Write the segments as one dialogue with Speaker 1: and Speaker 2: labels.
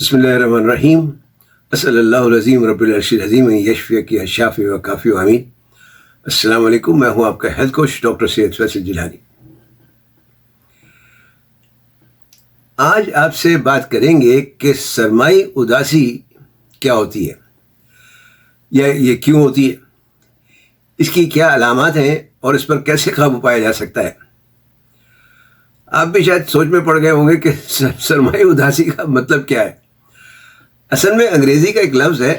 Speaker 1: बिस्मिल्लाहिर्रहमानिर्रहीम। अस्सलाल्लाहु अज़ीम रब्बिल अर्शिल अज़ीम यशफ़ियक या शाफ़ी व काफ़ी व आमीन। अस्सलाम वालेकुम, मैं हूँ आपका health coach doctor Syed Faisal Jilani. आज आपसे बात करेंगे कि सरमाई उदासी क्या होती है या ये क्यों होती है, इसकी क्या अलामात हैं और इस पर कैसे काबू पाया जा सकता है। आप भी शायद सोच में पड़ गए होंगे कि सरमाई उदासी का मतलब क्या है। असल में अंग्रेजी का एक लफ्ज़ है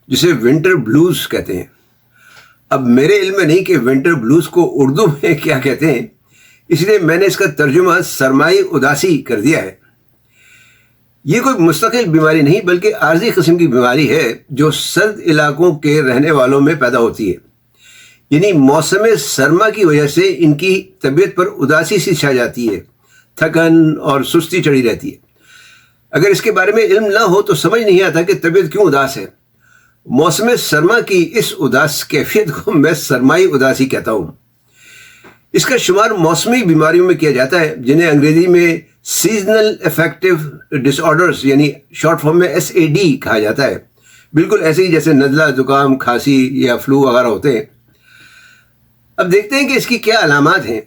Speaker 1: जिसे विंटर ब्लूज़ कहते हैं। अब मेरे इल्म में नहीं कि विंटर ब्लूज़ को उर्दू में क्या कहते हैं, इसलिए मैंने इसका तर्जुमा सरमाई उदासी कर दिया है। ये कोई मुस्तकिल बीमारी नहीं बल्कि आर्जी किस्म की बीमारी है जो सर्द इलाकों के रहने वालों में पैदा होती है। यानी मौसम सरमा की वजह से इनकी तबीयत पर उदासी सी छा जाती है, थकन और सुस्ती चढ़ी रहती है। अगर इसके बारे में इल्म ना हो तो समझ नहीं आता कि तबीयत क्यों उदास है। मौसम सरमा की इस उदास कैफियत को मैं सरमाई उदासी कहता हूँ। इसका शुमार मौसमी बीमारियों में किया जाता है जिन्हें अंग्रेजी में सीजनल अफेक्टिव डिसऑर्डर्स यानी शॉर्ट फॉर्म में SAD कहा जाता है। बिल्कुल ऐसे ही जैसे नज़ला, जुकाम, खांसी या फ्लू वगैरह होते हैं। अब देखते हैं कि इसकी क्या अलामात हैं,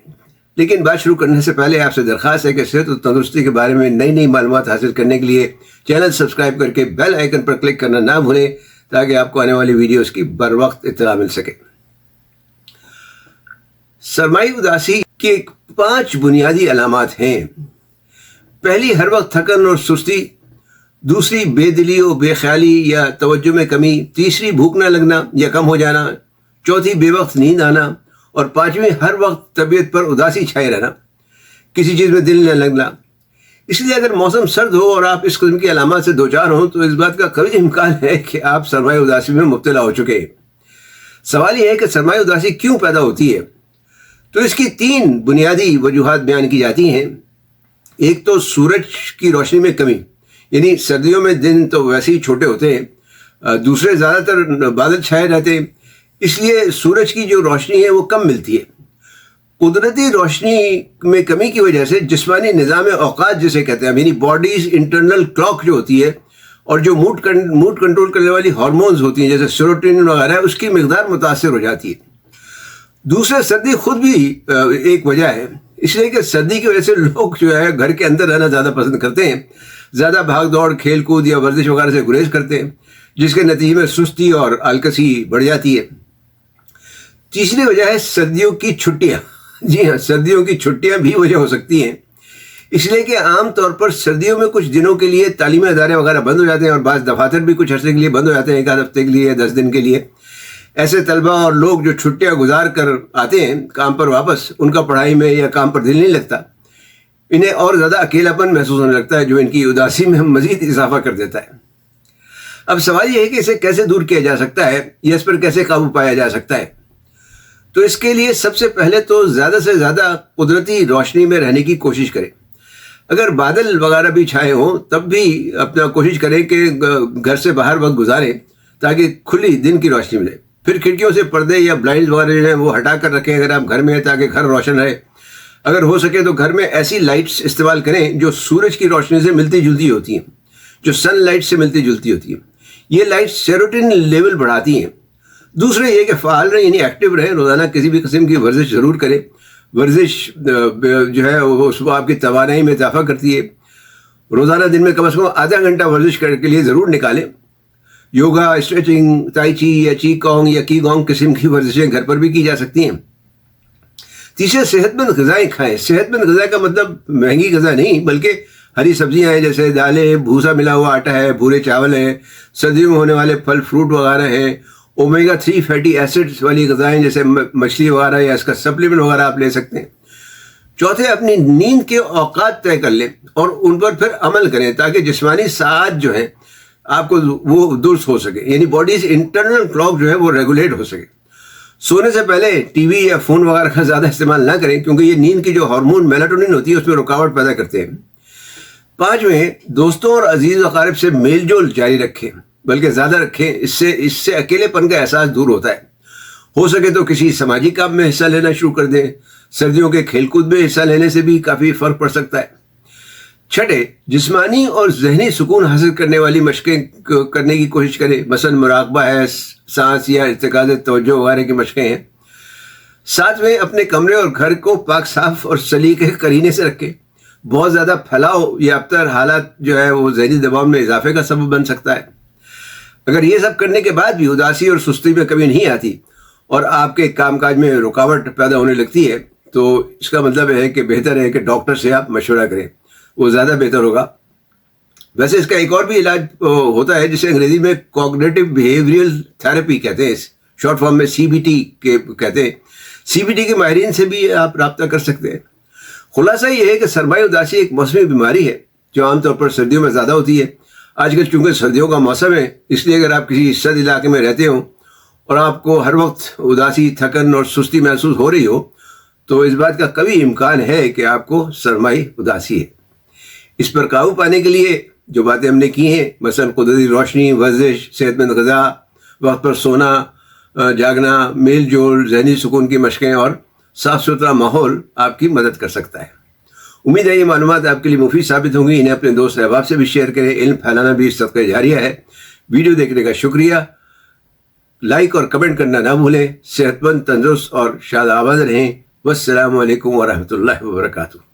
Speaker 1: लेकिन बात शुरू करने से पहले आपसे दरख्वास्त है कि सेहत और तंदुरुस्ती के बारे में नई नई मालूमात हासिल करने के लिए चैनल सब्सक्राइब करके बेल आइकन पर क्लिक करना ना भूलें ताकि आपको आने वाली वीडियोस की बर वक्त इत्तला मिल सके। सरमाई उदासी की 5 बुनियादी अलामात हैं। पहली, हर वक्त थकन और सुस्ती। दूसरी, बेदिली और बेख्याली या तवज्जो में कमी। तीसरी, भूख न लगना या कम हो जाना। चौथी, बेवक्त नींद आना। और 5वीं, हर वक्त तबीयत पर उदासी छाए रहना, किसी चीज़ में दिल न लगना। इसलिए अगर मौसम सर्द हो और आप इस किस्म की अलामत से दो चार हों तो इस बात का कभी इम्कान है कि आप सरमाई उदासी में मुब्तला हो चुके हैं। सवाल यह है कि सरमाई उदासी क्यों पैदा होती है। तो इसकी 3 बुनियादी वजूहात बयान की जाती हैं। एक तो सूरज की रोशनी में कमी, यानी सर्दियों में दिन तो वैसे ही छोटे होते हैं। दूसरे ज़्यादातर बादल छाए रहते हैं, इसलिए सूरज की जो रोशनी है वो कम मिलती है। कुदरती रोशनी में कमी की वजह से जिस्मानी निज़ाम औकात जिसे कहते हैं, यानी बॉडीज़ इंटरनल क्लॉक जो होती है और जो मूड कंट्रोल करने वाली हार्मोन्स होती हैं जैसे सेरोटोनिन वगैरह, उसकी मिकदार मुतासर हो जाती है। दूसरा, सर्दी खुद भी एक वजह है, इसलिए कि सर्दी की वजह से लोग जो है घर के अंदर रहना ज़्यादा पसंद करते हैं, ज़्यादा भाग दौड़, खेल कूद या वर्जिश वगैरह से गुरेज करते हैं, जिसके नतीजे में सुस्ती और आलकसी बढ़ जाती है। तीसरी वजह है सर्दियों की छुट्टियां। जी हाँ, सर्दियों की छुट्टियां भी वजह हो सकती हैं, इसलिए कि आम तौर पर सर्दियों में कुछ दिनों के लिए तालीमी अदारे वगैरह बंद हो जाते हैं और बाज़ दफातर भी कुछ अर्से के लिए बंद हो जाते हैं, 1 हफ्ते के लिए, 10 दिन के लिए। ऐसे तलबा और लोग जो छुट्टियां गुजार कर आते हैं काम पर वापस, उनका पढ़ाई में या काम पर दिल नहीं लगता, इन्हें और ज़्यादा अकेलापन महसूस होने लगता है जो इनकी उदासी में मज़ीद इजाफा कर देता है। अब सवाल यह है कि इसे कैसे दूर किया जा सकता है या इस पर कैसे काबू पाया जा सकता है। तो इसके लिए सबसे पहले तो ज़्यादा से ज़्यादा कुदरती रोशनी में रहने की कोशिश करें। अगर बादल वगैरह भी छाए हों तब भी अपना कोशिश करें कि घर से बाहर वक्त गुजारें ताकि खुली दिन की रोशनी मिले। फिर खिड़कियों से पर्दे या ब्लाइंड वगैरह जो है वो हटा कर रखें अगर आप घर में हैं, ताकि घर रोशन रहे। अगर हो सके तो घर में ऐसी लाइट्स इस्तेमाल करें जो सूरज की रोशनी से मिलती जुलती होती हैं, जो सन लाइट से मिलती जुलती होती हैं। ये लाइट सेरोटोनिन लेवल बढ़ाती हैं। दूसरे ये कि फ़ाल रहें, यानी एक्टिव रहें, रोज़ाना किसी भी किस्म की वर्जिश ज़रूर करें। वर्जिश जो है वो सुबह आपकी तवानाई में इजाफा करती है। रोज़ाना दिन में कम से कम आधा घंटा वर्जिश करने के लिए ज़रूर निकालें। योगा, स्ट्रेचिंग, ताई ची या ची कॉन्ग या की गोंग किस्म की वर्जिशें घर पर भी की जा सकती हैं। तीसरे, सेहतमंद ग़िज़ाएँ खाएँ। सेहतमंद ग़िज़ा का मतलब महंगी ग़िज़ा नहीं बल्कि हरी सब्जियां हैं जैसे दालें, भूसा मिला हुआ आटा है, भूरे चावल हैं, सर्दियों में होने वाले फल फ्रूट वगैरह हैं, ओमेगा 3 फैटी एसिड्स वाली ग़िज़ाएँ जैसे मछली वगैरह या इसका सप्लीमेंट वगैरह आप ले सकते हैं। चौथे, अपनी नींद के औकात तय कर लें और उन पर फिर अमल करें ताकि जिस्मानी साथ जो है आपको वो दुरुस्त हो सके, यानी बॉडीज़ इंटरनल क्लॉक जो है वो रेगुलेट हो सके। सोने से पहले टीवी या फ़ोन वगैरह का ज़्यादा इस्तेमाल ना करें क्योंकि ये नींद की जो हार्मोन मेलाटोनिन होती है उसमें रुकावट पैदा करते हैं। 5वें, दोस्तों और अजीज़ अकारिब से मेल जोल जारी रखें, बल्कि ज़्यादा रखें। इससे अकेलेपन का एहसास दूर होता है। हो सके तो किसी समाजी काम में हिस्सा लेना शुरू कर दें। सर्दियों के खेलकूद में हिस्सा लेने से भी काफ़ी फ़र्क पड़ सकता है। چھٹے، جسمانی اور ذہنی سکون حاصل کرنے والی مشقیں کرنے کی کوشش کریں، مثلا مراقبہ ہے، سانس یا ارتکاز توجہ وغیرہ کی مشقیں ہیں۔ ساتویں، اپنے کمرے اور گھر کو پاک صاف اور سلیقے قرینے سے رکھیں۔ بہت زیادہ پھیلاؤ یا ابتر حالات جو ہے وہ ذہنی دباؤ میں اضافے کا سبب بن سکتا ہے۔ اگر یہ سب کرنے کے بعد بھی اداسی اور سستی میں کمی نہیں آتی اور آپ کے کام کاج میں رکاوٹ پیدا ہونے لگتی ہے تو اس کا مطلب ہے کہ بہتر ہے کہ ڈاکٹر سے آپ مشورہ کریں، وہ زیادہ بہتر ہوگا۔ ویسے اس کا ایک اور بھی علاج ہوتا ہے جسے انگریزی میں کوگنیٹو بیہیویئرل تھراپی کہتے ہیں، شارٹ فارم میں CBT کہتے ہیں۔ CBT کے ماہرین سے بھی آپ رابطہ کر سکتے ہیں۔ خلاصہ یہ ہے کہ سرمائی اداسی ایک موسمی بیماری ہے جو عام طور پر سردیوں میں زیادہ ہوتی ہے۔ آج کل چونکہ سردیوں کا موسم ہے، اس لیے اگر آپ کسی سرد علاقے میں رہتے ہوں اور آپ کو ہر وقت اداسی، تھکن اور سستی محسوس ہو رہی ہو تو اس بات کا قوی امکان ہے کہ آپ کو سرمائی اداسی ہے۔ اس پر قابو پانے کے لیے جو باتیں ہم نے کی ہیں، مثلا قدرتی روشنی، ورزش، صحت مند غذا، وقت پر سونا، جاگنا، میل جول، ذہنی سکون کی مشقیں اور صاف ستھرا ماحول آپ کی مدد کر سکتا ہے۔ امید ہے یہ معلومات آپ کے لیے مفید ثابت ہوں گی۔ انہیں اپنے دوست احباب سے بھی شیئر کریں۔ علم پھیلانا بھی اس صدقہ جاریہ ہے۔ ویڈیو دیکھنے کا شکریہ۔ لائک اور کمنٹ کرنا نہ بھولیں۔ صحت مند، تندرست اور شاد آباد رہیں۔ والسلام علیکم ورحمۃ اللہ وبرکاتہ۔